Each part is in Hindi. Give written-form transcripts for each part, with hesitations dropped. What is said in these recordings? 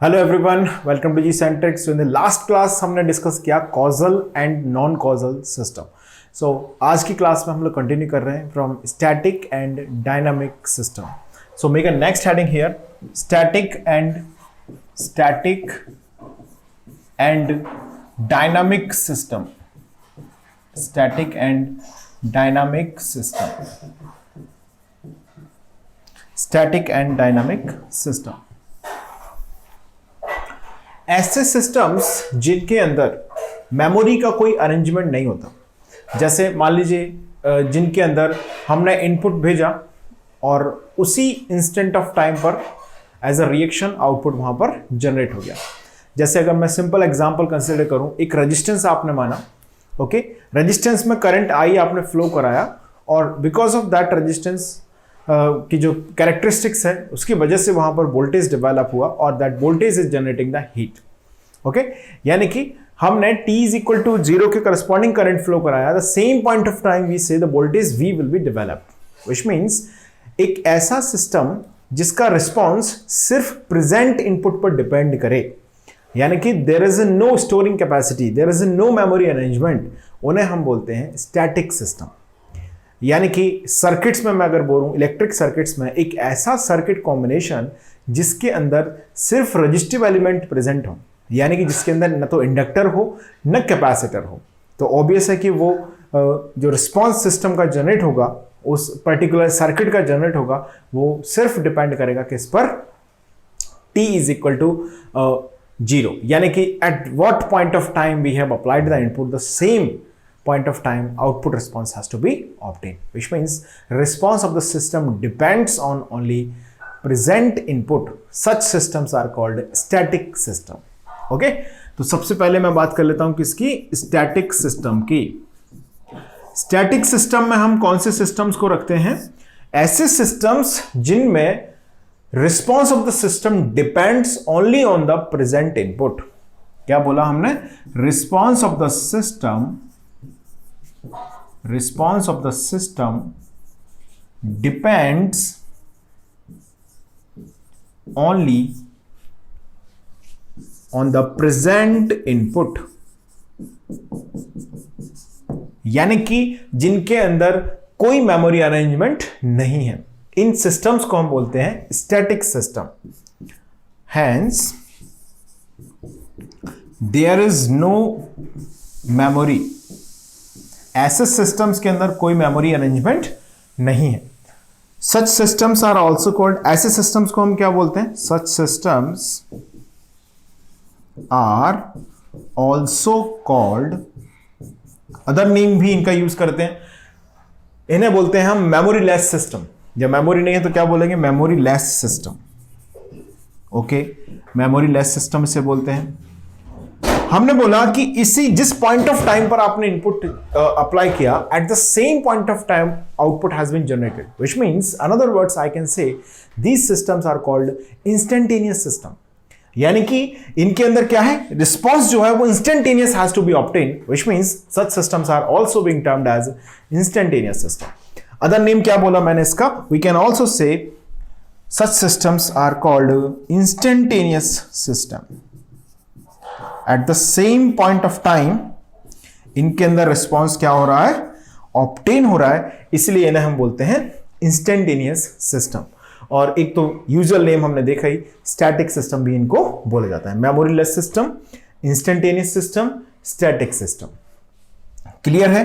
Hello everyone, welcome to G Centex. In the last class हमने डिस्कस किया causal and non causal system. So आज की क्लास में हम लोग कंटिन्यू कर रहे हैं from static and dynamic system. So make a next heading here, static and dynamic system. Static and dynamic system. Static and dynamic system ऐसे सिस्टम्स जिनके अंदर मेमोरी का कोई अरेंजमेंट नहीं होता। जैसे मान लीजिए जिनके अंदर हमने इनपुट भेजा और उसी इंस्टेंट ऑफ टाइम पर एज अ रिएक्शन आउटपुट वहां पर जनरेट हो गया। जैसे अगर मैं सिंपल एग्जांपल कंसीडर करूं, एक रेजिस्टेंस आपने माना, ओके, रेजिस्टेंस में करंट आई आपने फ्लो कराया और बिकॉज ऑफ दैट रेजिस्टेंस की जो कैरेक्टरिस्टिक्स है उसकी वजह से वहां पर वोल्टेज डेवलप हुआ और that voltage is generating the heat. Okay, यानी कि हमने t इज इक्वल टू 0 के करस्पॉन्डिंग करंट फ्लो कराया, the same point of time we say the voltage v will be developed, which means एक ऐसा सिस्टम जिसका रिस्पॉन्स सिर्फ प्रेजेंट इनपुट पर डिपेंड करे, यानी कि there is no storing capacity, there is no memory arrangement, उन्हें हम बोलते हैं स्टैटिक सिस्टम। यानी कि सर्किट्स में मैं अगर बोलूं, इलेक्ट्रिक सर्किट्स में एक ऐसा सर्किट कॉम्बिनेशन जिसके अंदर सिर्फ रजिस्टिव एलिमेंट प्रेजेंट हो, यानी कि जिसके अंदर न तो इंडक्टर हो न कैपेसिटर हो, तो ऑब्वियस है कि वो जो रिस्पांस सिस्टम का जनरेट होगा, उस पर्टिकुलर सर्किट का जनरेट होगा, वो सिर्फ डिपेंड करेगा किस पर, t इज इक्वल टू 0, यानी कि at what point of time we have applied the input, the same point of time output response has to be obtained, which means response of the system depends on only present input. Such systems are called static system. Okay, तो सबसे पहले मैं बात कर लेता हूं किसकी, static system की। static system में हम कौन से systems को रखते हैं? ऐसे systems जिनमें response of the system depends only on the present input। क्या बोला हमने? response of the system depends only on the present input, यानी कि जिनके अंदर कोई मेमोरी अरेंजमेंट नहीं है, इन सिस्टम्स को हम बोलते हैं static system. Hence there is no memory, ऐसे सिस्टम्स के अंदर कोई मेमोरी अरेंजमेंट नहीं है। Such systems are also called, ऐसे सिस्टम्स को हम क्या बोलते हैं? Such systems are also called, other name भी इनका यूज करते हैं, इन्हें बोलते हैं हम मेमोरी लेस सिस्टम। जब मेमोरी नहीं है तो क्या बोलेंगे? Memoryless system. Okay, memoryless system इसे बोलते हैं। हमने बोला कि इसी जिस पॉइंट ऑफ टाइम पर आपने इनपुट अप्लाई किया, at the same point of time output has been generated, which means another words I can say these systems are called instantaneous system. यानी कि इनके अंदर क्या है? रिस्पॉन्स जो है वो instantaneous has to be obtained, which means such systems are also being termed as instantaneous system. Other name क्या बोला मैंने इसका? We can also say such systems are called instantaneous system. At the same point of time इनके अंदर रिस्पॉन्स क्या हो रहा है? ऑब्टेन हो रहा है, इसलिए इन्हें हम बोलते हैं इंस्टेंटेनियस सिस्टम। और एक तो यूजुअल नेम हमने देखा ही, स्टैटिक सिस्टम भी इनको बोला जाता है। Memory less system, instantaneous system, static system. Clear है?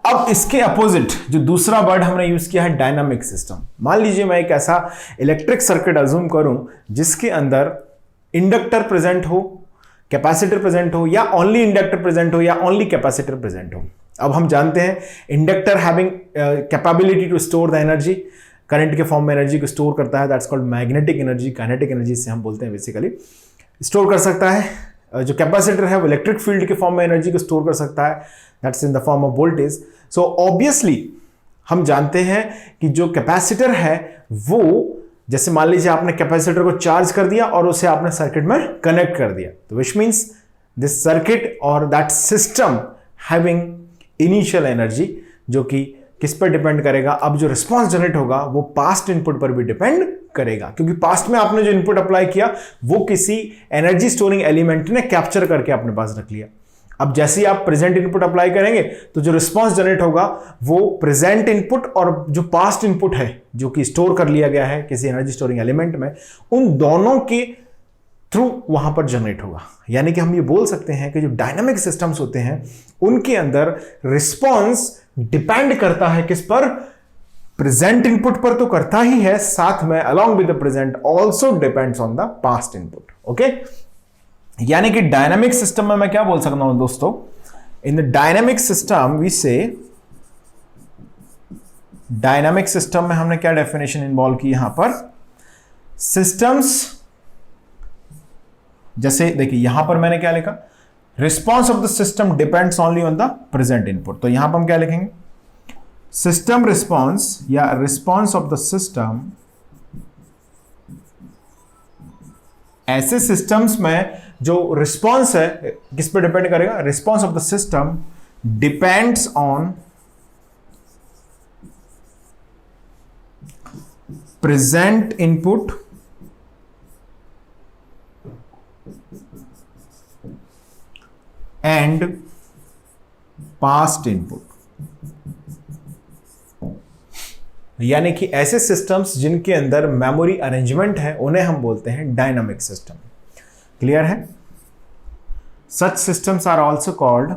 अब इसके अपोजिट जो दूसरा वर्ड हमने यूज किया है, डायनामिक सिस्टम। मान लीजिए मैं एक ऐसा इलेक्ट्रिक सर्किट अज्यूम करूं जिसके अंदर इंडक्टर प्रेजेंट हो, कैपेसिटर प्रेजेंट हो, या ओनली इंडक्टर प्रेजेंट हो, या ओनली कैपेसिटर प्रेजेंट हो। अब हम जानते हैं inductor having capability to store the energy, current के फॉर्म में एनर्जी को स्टोर करता है, that's called magnetic energy, kinetic energy से हम बोलते हैं, बेसिकली स्टोर कर सकता है। जो कैपेसिटर है वो इलेक्ट्रिक फील्ड के फॉर्म में एनर्जी को स्टोर कर सकता है, that's in the form of voltage. So obviously हम जानते हैं कि जो कैपेसिटर है वो, जैसे मान लीजिए आपने कैपेसिटर को चार्ज कर दिया और उसे आपने सर्किट में कनेक्ट कर दिया, तो विच मींस दिस सर्किट और that system having initial energy, जो कि किस पर डिपेंड करेगा, अब जो रिस्पॉन्स जनरेट होगा वो पास्ट इनपुट पर भी डिपेंड करेगा, क्योंकि पास्ट में आपने जो इनपुट अप्लाई किया वो किसी एनर्जी स्टोरिंग एलिमेंट ने कैप्चर करके अपने पास रख लिया। अब जैसे ही आप प्रेजेंट इनपुट अप्लाई करेंगे तो जो रिस्पॉन्स जनरेट होगा वो प्रेजेंट इनपुट और जो पास्ट इनपुट है जो कि स्टोर कर लिया गया है किसी एनर्जी स्टोरिंग एलिमेंट में, उन दोनों के थ्रू वहां पर जनरेट होगा। यानी कि हम ये बोल सकते हैं कि जो डायनामिक सिस्टम्स होते हैं उनके अंदर रिस्पॉन्स डिपेंड करता है किस पर, प्रेजेंट इनपुट पर तो करता ही है, साथ में along with the present also depends on the past input. Okay, यानी कि डायनामिक सिस्टम में मैं क्या बोल सकता हूं दोस्तों, in the dynamic system we say, dynamic system में हमने क्या डेफिनेशन इन्वॉल्व की यहां पर, सिस्टम्स, जैसे देखिए यहां पर मैंने क्या लिखा, response of the system depends only on the present input. तो यहां पर हम क्या लिखेंगे, सिस्टम रिस्पॉन्स या रिस्पॉन्स ऑफ द सिस्टम, ऐसे सिस्टम्स में जो रिस्पॉन्स है किस पे डिपेंड करेगा, response of the system depends on present input and past input. यानी कि ऐसे सिस्टम्स जिनके अंदर मेमोरी अरेंजमेंट है उन्हें हम बोलते हैं डायनामिक सिस्टम। क्लियर है? Such systems are also called,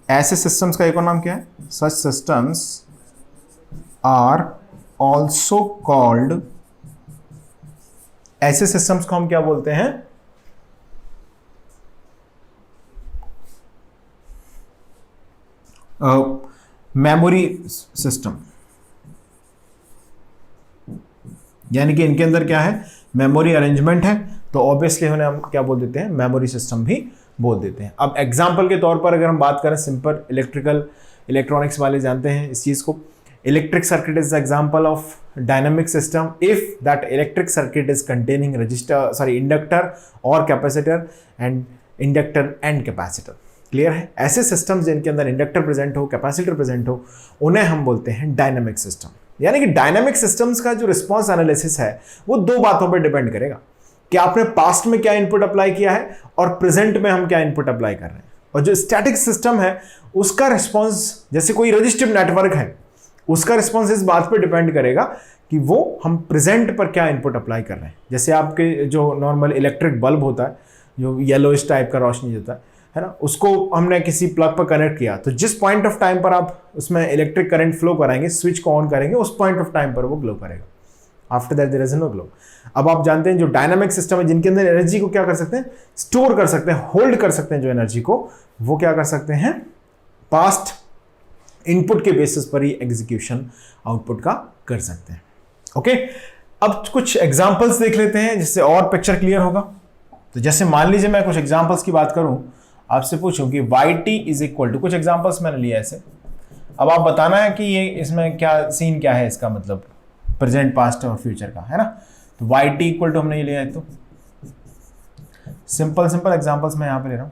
ऐसे सिस्टम्स का एक और नाम क्या है, such systems are also called, ऐसे सिस्टम्स को हम क्या बोलते हैं, मेमोरी सिस्टम। यानी कि इनके अंदर क्या है, मेमोरी अरेंजमेंट है, तो ऑब्वियसली उन्हें हम क्या बोल देते हैं, मेमोरी सिस्टम भी बोल देते हैं। अब एग्जांपल के तौर पर अगर हम बात करें, सिंपल इलेक्ट्रॉनिक्स वाले जानते हैं इस चीज को, electric circuit is the example of dynamic system if that electric circuit is containing inductor और capacitor and inductor and capacitor. Clear है? ऐसे सिस्टम्स जिनके अंदर इंडक्टर प्रेजेंट हो, कैपेसिटर प्रेजेंट हो, उन्हें हम बोलते हैं डायनामिक सिस्टम। यानी कि डायनामिक सिस्टम्स का जो रिस्पॉन्स एनालिसिस है वो दो बातों पर डिपेंड करेगा कि आपने पास्ट में क्या इनपुट अप्लाई किया है और प्रेजेंट में हम क्या इनपुट अप्लाई कर रहे हैं। और जो स्टैटिक सिस्टम है उसका रिस्पॉन्स, जैसे कोई रजिस्टिव नेटवर्क है, उसका रिस्पॉन्स इस बात पर डिपेंड करेगा कि वो हम प्रेजेंट पर क्या इनपुट अप्लाई कर रहे हैं। जैसे आपके जो नॉर्मल इलेक्ट्रिक बल्ब होता है जो येलोइश टाइप का रोशनी देता है ना, उसको हमने किसी प्लग पर कनेक्ट किया, तो जिस पॉइंट ऑफ टाइम पर आप उसमें इलेक्ट्रिक करंट फ्लो कराएंगे, स्विच को ऑन करेंगे, उस पॉइंट ऑफ टाइम पर वो ग्लो करेगा। After that there is no glow. अब आप जानते हैं जो डायनामिक सिस्टम है जिनके अंदर एनर्जी को क्या कर सकते हैं, स्टोर कर सकते हैं, होल्ड कर सकते हैं, जो एनर्जी को वो क्या कर सकते हैं, पास्ट इनपुट के बेसिस पर ही एग्जीक्यूशन आउटपुट का कर सकते हैं। ओके, अब कुछ एग्जांपल्स देख लेते हैं जिससे और पिक्चर क्लियर होगा। तो जैसे मान लीजिए मैं कुछ एग्जांपल्स की बात करूं, आपसे पूछूं कि yt इज इक्वल टू, कुछ एग्जांपल्स मैंने लिया ऐसे, अब आप बताना है कि ये इसमें क्या सीन क्या है, इसका मतलब प्रेजेंट, पास्ट और फ्यूचर का, है ना। तो yt इक्वल टू हमने ये लिया है, तो सिंपल एग्जांपल्स मैं यहां पे ले रहा हूं।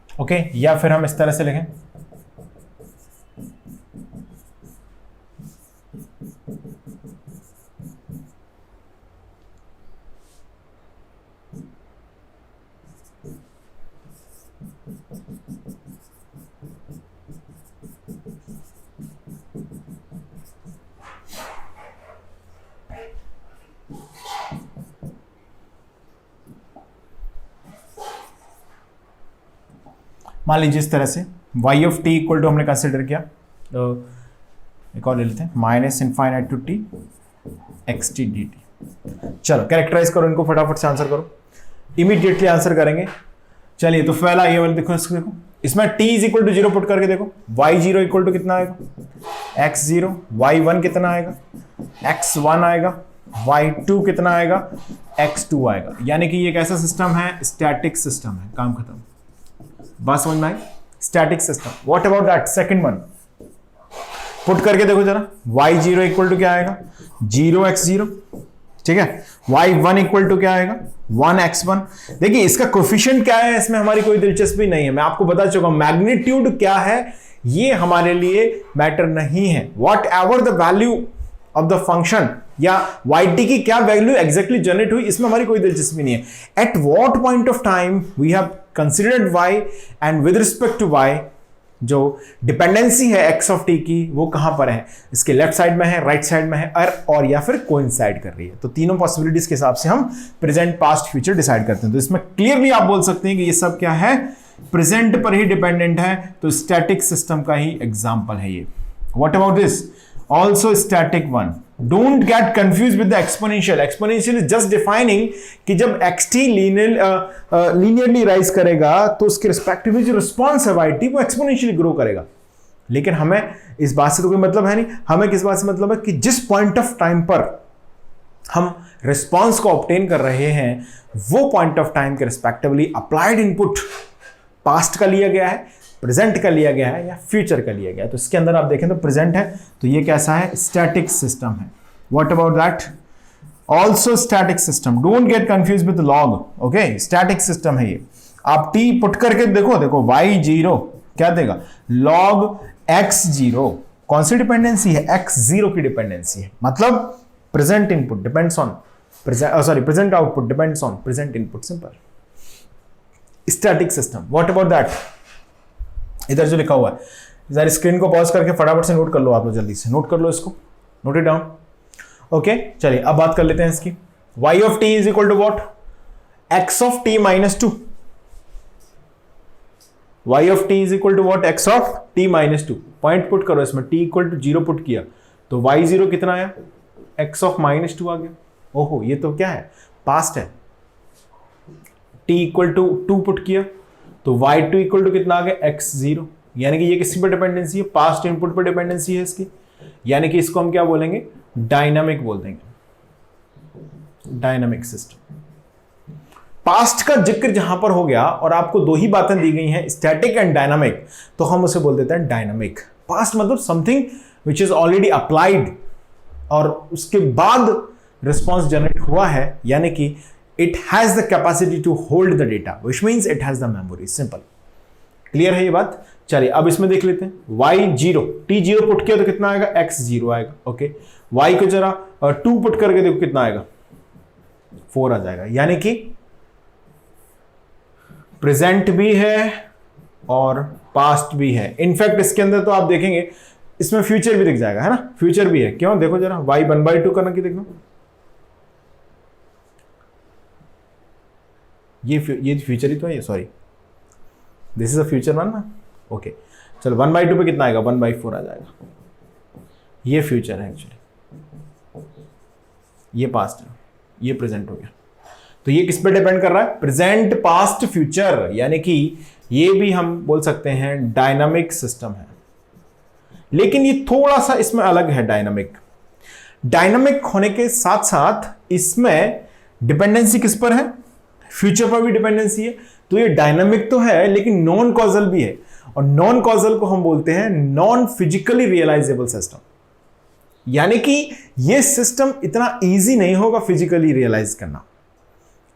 ओके, या फिर हम इस तरह से लिखें, मान लीजिए इस तरह से y of t equal to हमने कंसिडर किया, तो एक और ले लेते हैं, minus infinite to t x t d t. चलो कैरेक्टराइज करो इनको, फटाफट से आंसर करो, इमीडिएटली आंसर करेंगे। चलिए तो पहला ये वाला देखो, इसको देखो, इसमें t is equal to 0 put करके देखो, y0 इक्वल टू कितना आएगा, x0, y1 कितना आएगा, x1 आएगा, y2 कितना आएगा, x2 आएगा। यानी कि ये कैसा सिस्टम है, स्टैटिक सिस्टम है, काम खत्म। बात समझ में आई, static system. What about that second one, put करके देखो जरा, y0 इक्वल टू क्या आएगा, 0x0, ठीक है। y1 इक्वल टू क्या आएगा 1x1। देखिए इसका कोफिशिएंट क्या है इसमें हमारी कोई दिलचस्पी नहीं है, मैं आपको बता चुका हूं। मैग्नीट्यूड क्या है ये हमारे लिए मैटर नहीं है। What ever the value of the function या yt की क्या वैल्यू एग्जैक्टली जनरेट हुई इसमें हमारी कोई दिलचस्पी नहीं है। At what point of time we have considered y and with respect to y जो डिपेंडेंसी है x ऑफ t की वो कहां पर है, इसके लेफ्ट साइड में है, राइट साइड में है और या फिर कोइंसाइड कर रही है। तो तीनों पॉसिबिलिटीज के हिसाब से हम प्रेजेंट पास्ट फ्यूचर डिसाइड करते हैं। तो इसमें क्लियरली आप बोल सकते हैं कि ये सब क्या है, प्रेजेंट पर ही डिपेंडेंट है। तो स्टैटिक सिस्टम का ही एग्जांपल है ये। What about this, also static one. Don't get confuse with the exponential. Exponential is just defining कि जब xt लीनियरली राइज करेगा तो उसके रिस्पेक्टिव में जो रिस्पॉन्स है yt वो एक्सपोनेंशियली ग्रो करेगा। लेकिन हमें इस बात से तो कोई मतलब है नहीं, हमें किस बात से मतलब है कि जिस पॉइंट ऑफ टाइम पर हम रिस्पॉन्स को ऑब्टेन कर रहे हैं वो पॉइंट ऑफ टाइम के रिस्पेक्टिवली अप्लाइड इनपुट पास्ट का लिया गया है, प्रेजेंट का लिया गया है या फ्यूचर का लिया गया है। तो इसके अंदर आप देखें तो प्रेजेंट है, तो ये कैसा है, स्टैटिक सिस्टम है। What about that, also static system. Don't get confuse with log, okay, static system है ये। आप टी पुट करके देखो y0 क्या देगा, log x0। कौन सी डिपेंडेंसी है, x0 की डिपेंडेंसी है। मतलब present input depends on present output depends on present input. Simple static system. What about that, इधर जो लिखा हुआ है, जरा स्क्रीन को पॉज करके फटाफट से नोट कर लो, आप लोग जल्दी से नोट कर लो इसको, नोट इट डाउन। ओके चलिए अब बात कर लेते हैं इसकी। y of t is equal to what, x of t minus 2। y of t is equal to what, x of t minus 2। Point put करो इसमें, t इक्वल टू 0 पुट किया तो y0 कितना आया, x of माइनस 2 आ गया। ओहो ये तो क्या है, पास्ट है। t इक्वल टू 2 पुट किया तो y2 इक्वल टू कितना आ गया, x0। यानी कि ये किसी पर डिपेंडेंसी है, पास्ट इनपुट पर डिपेंडेंसी है इसकी। यानी कि इसको हम क्या बोलेंगे, डायनामिक बोल देंगे, डायनामिक सिस्टम। पास्ट का जिक्र जहां पर हो गया और आपको दो ही बातें दी गई हैं, स्टैटिक एंड डायनामिक, तो हम उसे बोल देते हैं डायनामिक। पास्ट मतलब something which is already applied और उसके बाद रिस्पॉन्स जनरेट हुआ है, यानी कि it has the capacity to hold the data, which means it has the memory. Simple. Clear है ये बात। चलिए अब इसमें देख लेते हैं। y0 t0 पुट किया तो कितना आएगा, x0 आएगा। ओके y को जरा 2 पुट करके देखो कितना आएगा, 4 आ जाएगा। यानी कि प्रेजेंट भी है और पास्ट भी है। इनफैक्ट इसके अंदर तो आप देखेंगे इसमें फ्यूचर भी दिख जाएगा, है ना, फ्यूचर भी है। क्यों, देखो जरा y 1/2 करना कि देखो, ये फ्यूचर ही तो है ये, sorry this is a future one ना। ओके चलो 1/2 पे कितना आएगा, 1/4 आ जाएगा। ये फ्यूचर है एक्चुअली, ये पास्ट है, ये प्रेजेंट हो गया। तो ये किस पे डिपेंड कर रहा है, प्रेजेंट पास्ट फ्यूचर। यानी कि ये भी हम बोल सकते हैं डायनामिक सिस्टम है। लेकिन ये थोड़ा सा इसमें अलग है। डायनामिक होने के साथ साथ इसमें डिपेंडेंसी किस पर है, फ्यूचर पर भी डिपेंडेंसी है। तो ये डायनामिक तो है लेकिन नॉन कॉजल भी है, और नॉन कॉजल को हम बोलते हैं नॉन फिजिकली रियलाइजेबल सिस्टम। यानी कि ये सिस्टम इतना इजी नहीं होगा फिजिकली रियलाइज करना।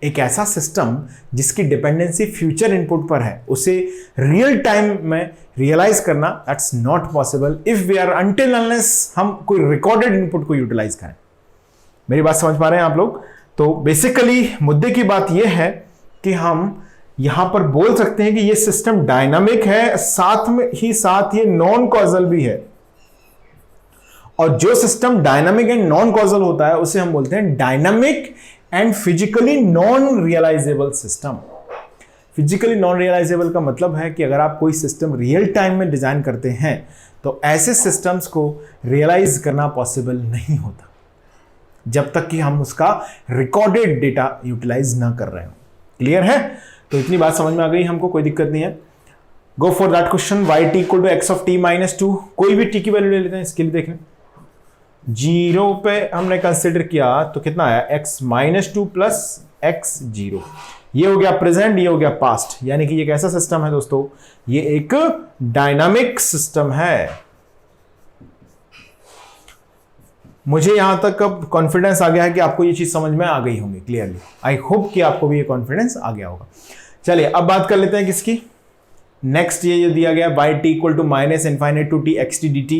एक ऐसा सिस्टम जिसकी डिपेंडेंसी फ्यूचर इनपुट पर है, उसे रियल टाइम में रियलाइज करना that's not possible if we are until unless हम कोई रिकॉर्डेड इनपुट को यूटिलाइज करें। मेरी बात समझ पा रहे हैं आप लोग। तो बेसिकली मुद्दे की बात यह है कि हम यहां पर बोल सकते हैं कि यह सिस्टम डायनामिक है, साथ में ही साथ ये नॉन कॉजल भी है। और जो system dynamic and non causal होता है उसे हम बोलते हैं dynamic and physically non realisable system. Physically non realisable का मतलब है कि अगर आप कोई सिस्टम रियल टाइम में डिजाइन करते हैं तो ऐसे सिस्टम्स को रियलाइज करना पॉसिबल नहीं होता जब तक कि हम उसका रिकॉर्डेड डेटा यूटिलाइज ना कर रहे हो। क्लियर है? तो इतनी बात समझ में आ गई हमको, कोई दिक्कत नहीं है। Go for that question. y equal to x of t minus 2, कोई भी t की वैल्यू ले लेते हैं इसके लिए। देख लें 0 पे हमने कंसिडर किया तो कितना आया, x माइनस 2 प्लस एक्स 0। ये हो गया प्रेजेंट, ये हो गया पास्ट। यानी कि ये कैसा सिस्टम है दोस्तों, ये एक डायनामिक सिस्टम है। मुझे यहां तक अब कॉन्फिडेंस आ गया है कि आपको ये चीज समझ में आ गई होंगी क्लियरली। आई होप कि आपको भी ये कॉन्फिडेंस आ गया होगा। चलिए अब बात कर लेते हैं किसकी, नेक्स्ट ये जो दिया गया y t equal to minus infinite to t x t d t,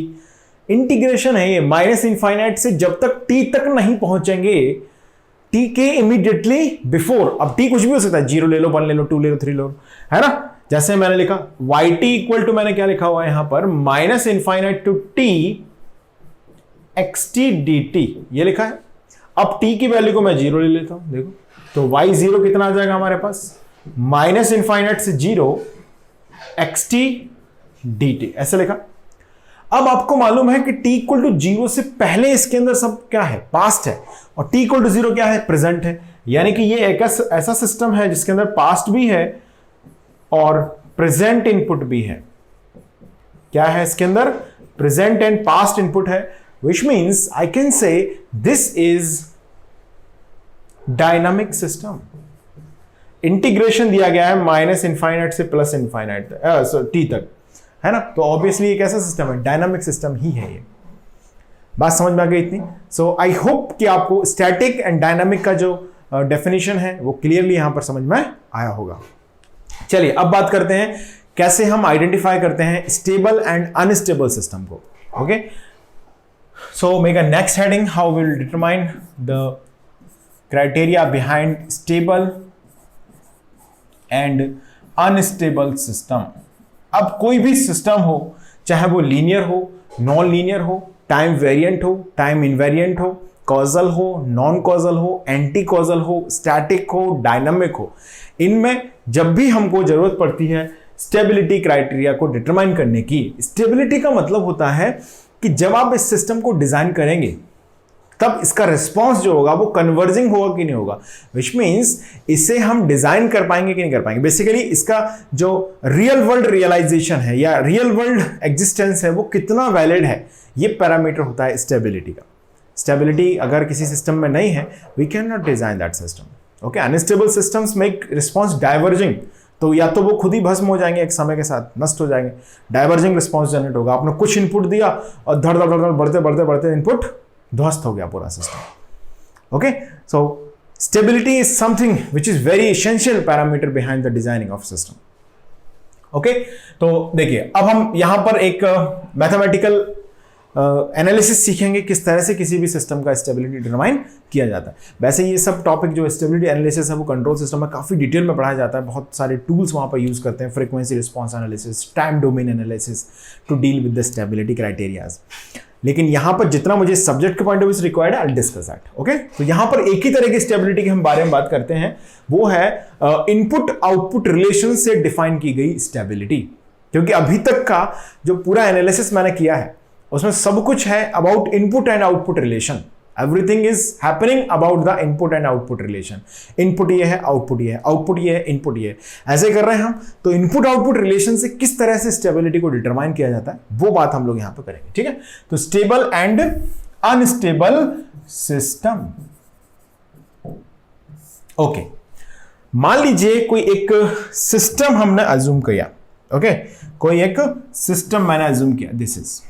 integration है ये माइनस इनफाइनाइट से जब तक t तक नहीं पहुंचेंगे, t के इमीडिएटली बिफोर, अब t कुछ भी हो सकता है, 0 ले लो, 1 ले लो, 2 ले लो, 3 ले लो, है ना। जैसे मैंने लिखा y t इक्वल टू, मैंने क्या लिखा हुआ है यहां पर, minus infinite to t x t d t, ये लिखा है। अब t की वैल्यू को मैं 0 ले लेता हूं, देखो तो y0 कितना आ जाएगा हमारे पास, माइनस इनफाइनाइट से 0 एक्स टी डी टी, ऐसे लिखा। अब आपको मालूम है कि t इक्वल टू 0 से पहले इसके अंदर सब क्या है, पास्ट है, और t इक्वल टू 0 क्या है, प्रेजेंट है। यानी कि ये एक ऐसा सिस्टम है जिसके अंदर पास्ट भी है और प्रेजेंट इनपुट भी है। क्या है इसके अंदर, प्रेजेंट एंड पास्ट इनपुट है, which means I can say this is dynamic system। Integration दिया गया है माइनस इनफाइनाइट से प्लस इनफाइनाइट टी तक, है ना। तो ऑब्वियसली एक ऐसा सिस्टम है, डायनामिक सिस्टम ही है ये। बात समझ में आ गई इतनी। सो आई होप कि आपको स्टैटिक एंड डायनामिक का जो डेफिनेशन है वो क्लियरली यहां पर समझ में आया होगा। चलिए अब बात करते हैं कैसे हम आइडेंटिफाई करते हैं स्टेबल एंड अनस्टेबल सिस्टम को। Okay, so make a next heading, how we'll determine the criteria behind stable and unstable system। अब कोई भी सिस्टम हो, चाहे वो लीनियर हो, नॉन लीनियर हो, टाइम वेरिएंट हो, टाइम इनवेरिएंट हो, कॉजल हो, नॉन कॉजल हो, एंटी कॉजल हो, स्टैटिक हो, डायनामिक हो, इनमें जब भी हमको जरूरत पड़ती है स्टेबिलिटी क्राइटेरिया को डिटरमाइन करने की। स्टेबिलिटी का मतलब होता है कि जब आप इस सिस्टम को डिजाइन करेंगे तब इसका रिस्पांस जो होगा वो कन्वर्जिंग होगा कि नहीं होगा, विच मींस इसे हम डिजाइन कर पाएंगे कि नहीं कर पाएंगे। बेसिकली इसका जो रियल वर्ल्ड रियलाइजेशन है या रियल वर्ल्ड एग्जिस्टेंस है वो कितना वैलिड है, ये पैरामीटर होता है स्टेबिलिटी का। स्टेबिलिटी अगर किसी सिस्टम में नहीं है, we can not design that system. Okay, unstable systems make response diverging, तो या तो वो खुद ही भस्म हो जाएंगे, एक समय के साथ नष्ट हो जाएंगे, डाइवर्जिंग रिस्पांस जनरेट होगा। आपने कुछ इनपुट दिया और धड़ धड़ धड़ बढ़ते बढ़ते बढ़ते इनपुट ध्वस्त हो गया पूरा system. Okay, so stability is something which is very essential parameter behind the designing of system. Okay, तो देखिए अब हम यहां पर एक मैथमेटिकल एनालिसिस सीखेंगे किस तरह से किसी भी सिस्टम का स्टेबिलिटी डिटरमाइन किया जाता है। वैसे ये सब टॉपिक जो स्टेबिलिटी एनालिसिस है वो कंट्रोल सिस्टम में काफ़ी डिटेल में पढ़ाया जाता है, बहुत सारे टूल्स वहाँ पर यूज़ करते हैं, frequency response analysis, time domain analysis to deal with the stability criterias. लेकिन यहाँ पर जितना मुझे सब्जेक्ट के पॉइंट ऑफ व्यू से रिक्वायर्ड है, I will discuss that. Okay, तो यहाँ पर एक ही तरह की स्टेबिलिटी के हम बारे में बात करते हैं, वो है इनपुट आउटपुट रिलेशन से डिफाइन की गई स्टेबिलिटी। क्योंकि अभी तक का जो पूरा एनालिसिस मैंने किया है उसमें सब कुछ है about input and output relation. Everything is happening about the input and output relation. Input ये है, आउटपुट ये है, आउटपुट ये है, इनपुट ये है, ऐसे कर रहे हैं हम। तो इनपुट आउटपुट रिलेशन से किस तरह से स्टेबिलिटी को डिटरमाइन किया जाता है वो बात हम लोग यहां पर करेंगे। ठीक है, तो stable and unstable system. Okay, मान लीजिए कोई एक सिस्टम हमने अज्यूम किया। ओके, कोई एक सिस्टम मैंने अज्यूम किया, दिस इज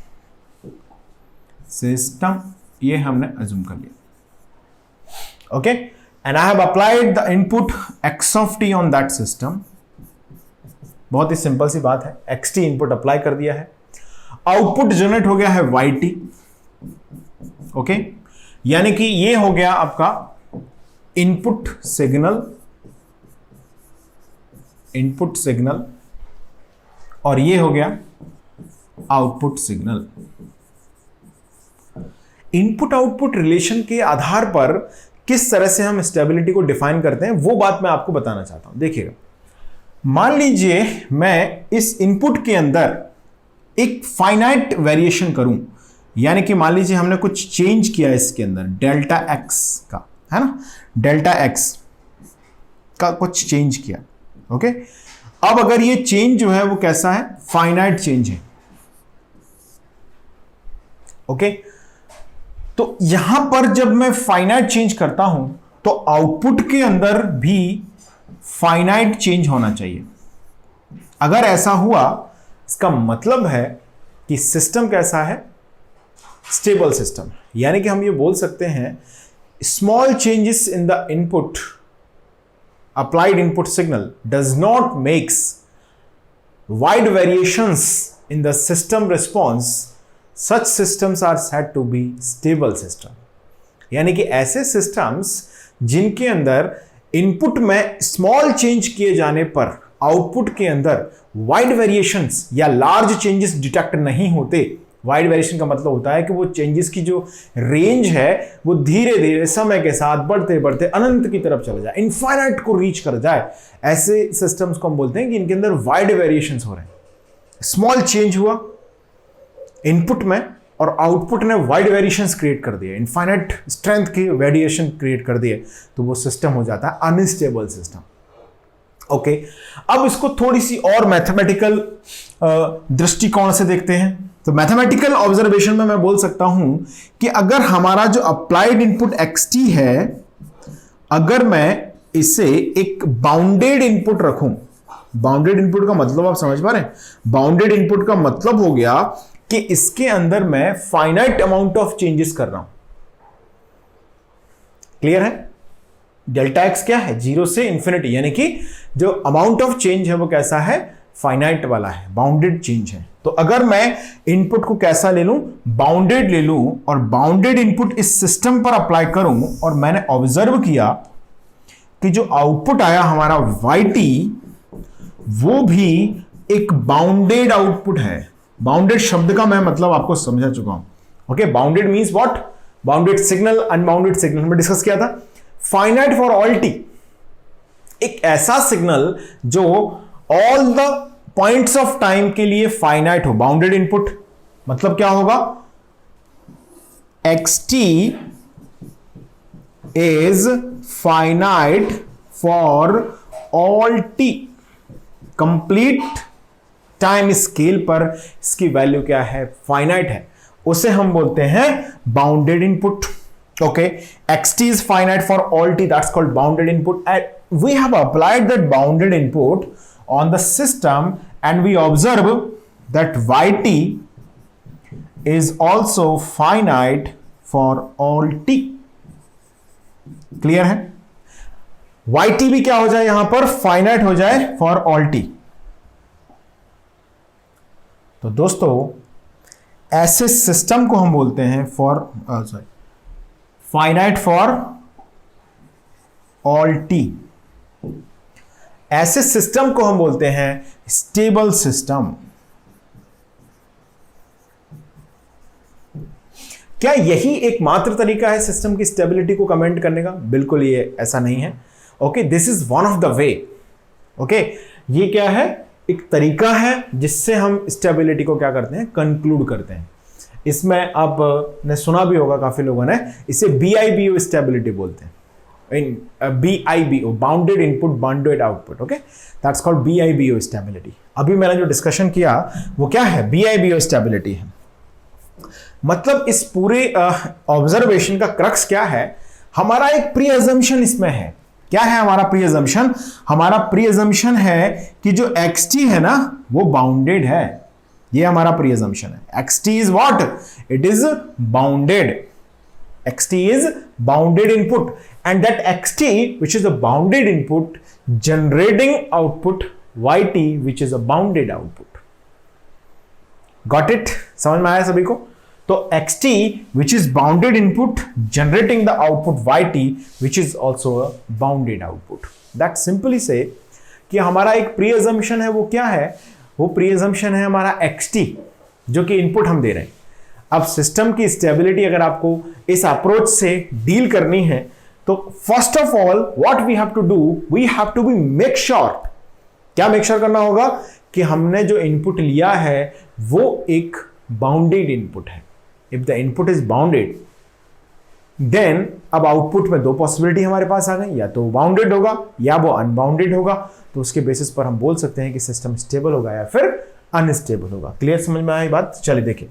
सिस्टम, ये हमने अज्यूम कर लिया। Okay, and I have applied the input x of T on that system. बहुत ही सिंपल सी बात है, एक्स टी इनपुट अप्लाई कर दिया है, आउटपुट जनरेट हो गया है वाई टी। ओके, यानी कि ये हो गया आपका इनपुट सिग्नल, इनपुट सिग्नल, और ये हो गया output signal. Input output relation के आधार पर किस तरह से हम स्टेबिलिटी को डिफाइन करते हैं वो बात मैं आपको बताना चाहता हूं। देखिएगा, मान लीजिए मैं इस इनपुट के अंदर एक फाइनाइट वेरिएशन करूं, यानी कि मान लीजिए हमने कुछ चेंज किया इसके अंदर, डेल्टा एक्स का, है ना, डेल्टा एक्स का कुछ चेंज किया। ओके, अब अगर ये चेंज जो है वो कैसा है, फाइनाइट चेंज है। ओके, तो यहां पर जब मैं फाइनाइट चेंज करता हूं तो आउटपुट के अंदर भी फाइनाइट चेंज होना चाहिए। अगर ऐसा हुआ, इसका मतलब है कि सिस्टम कैसा है, स्टेबल सिस्टम, यानी कि हम ये बोल सकते हैं small changes in the input applied input signal does not makes wide variations in the system response, such systems are said to be stable system. यानी कि ऐसे systems जिनके अंदर इनपुट में स्मॉल चेंज किए जाने पर आउटपुट के अंदर वाइड वेरिएशंस या लार्ज चेंजेस डिटेक्ट नहीं होते। वाइड वेरिएशन का मतलब होता है कि वो चेंजेस की जो रेंज है वो धीरे धीरे समय के साथ बढ़ते बढ़ते अनंत की तरफ चला जाए, इनफाइनाइट को रीच कर जाए। ऐसे सिस्टम्स को हम बोलते हैं कि इनके अंदर वाइड वेरिएशंस हो रहे हैं। स्मॉल चेंज हुआ इनपुट में और आउटपुट ने वाइड वेरिएशंस क्रिएट कर दिए, इनफाइनाइट स्ट्रेंथ की वेरिएशन क्रिएट कर दिए, तो वो सिस्टम हो जाता है अनस्टेबल सिस्टम। ओके, अब इसको थोड़ी सी और मैथमेटिकल दृष्टिकोण से देखते हैं। तो मैथमेटिकल ऑब्जर्वेशन में मैं बोल सकता हूं कि अगर हमारा जो अप्लाइड इनपुट xt है, अगर मैं इसे एक बाउंडेड इनपुट रखूं, बाउंडेड इनपुट का मतलब आप समझ पा रहे हैं? बाउंडेड इनपुट का मतलब हो गया कि इसके अंदर मैं फाइनाइट अमाउंट ऑफ चेंजेस कर रहा हूं। क्लियर है? डेल्टा एक्स क्या है? 0 से इंफिनिटी, यानी कि जो अमाउंट ऑफ चेंज है वो कैसा है? फाइनाइट वाला है, बाउंडेड चेंज है। तो अगर मैं इनपुट को कैसा ले लूं? बाउंडेड ले लूं और बाउंडेड इनपुट इस सिस्टम पर अप्लाई करूं और मैंने ऑब्जर्व किया कि जो आउटपुट आया हमारा yt वो भी एक बाउंडेड आउटपुट है। बाउंडेड शब्द का मैं मतलब आपको समझा चुका हूं। Okay, bounded means what? Bounded signal, unbounded signal हमने डिस्कस किया था। फाइनाइट फॉर ऑल t, एक ऐसा सिग्नल जो all the points of time के लिए फाइनाइट हो। बाउंडेड इनपुट मतलब क्या होगा? xt is finite for all t। Complete time scale पर इसकी वैल्यू क्या है? फाइनाइट है। उसे हम बोलते हैं bounded input. Okay, xt is finite for all t, that's called bounded input. And we have applied that bounded input on the system and we observe that yt is also finite for all t. Clear है? yt भी क्या हो जाए यहां पर? फाइनाइट हो जाए for all t। तो दोस्तों ऐसे सिस्टम को हम बोलते हैं फाइनाइट फॉर ऑल t। ऐसे सिस्टम को हम बोलते हैं स्टेबल सिस्टम। क्या यही एकमात्र तरीका है सिस्टम की स्टेबिलिटी को कमेंट करने का? बिल्कुल ये ऐसा नहीं है। Okay, this is one of the way. Okay, ये क्या है? एक तरीका है जिससे हम स्टेबिलिटी को क्या करते हैं? कंक्लूड करते हैं। इसमें आपने सुना भी होगा, काफी लोगों ने इसे BIBO स्टेबिलिटी बोलते हैं। in BIBO, bounded input bounded output, okay, that's called BIBO stability। अभी मैंने जो डिस्कशन किया वो क्या है? BIBO स्टेबिलिटी है। मतलब इस पूरे ऑब्जर्वेशन का क्रक्स क्या है? हमारा एक प्री अजम्पशन इसमें है। क्या है हमारा प्री अजम्पशन? हमारा प्री अजम्पशन है कि जो xt है ना वो बाउंडेड है। ये हमारा प्री अजम्पशन है। xt is what? It is bounded. xt is bounded input and that xt which is a bounded input generating output yt which is a bounded output। Got it? समझ में आया सभी को? तो xt which is bounded input generating the output yt which is also a bounded output। That simply say कि हमारा एक प्री अजम्पशन है। वो क्या है? वो प्री अजम्पशन है हमारा xt जो कि इनपुट हम दे रहे हैं। अब सिस्टम की स्टेबिलिटी अगर आपको इस अप्रोच से डील करनी है तो first of all what we have to do, we have to be make sure. क्या मेक श्योर करना होगा? कि हमने जो इनपुट लिया है वो एक बाउंडेड इनपुट है। If the input is bounded then अब आउटपुट में दो पॉसिबिलिटी हमारे पास आ गई, या तो बाउंडेड होगा या वो अनबाउंडेड होगा। तो उसके बेसिस पर हम बोल सकते हैं कि सिस्टम स्टेबल होगा या फिर अनस्टेबल होगा। क्लियर समझ में आई बात? चलिए देखिए,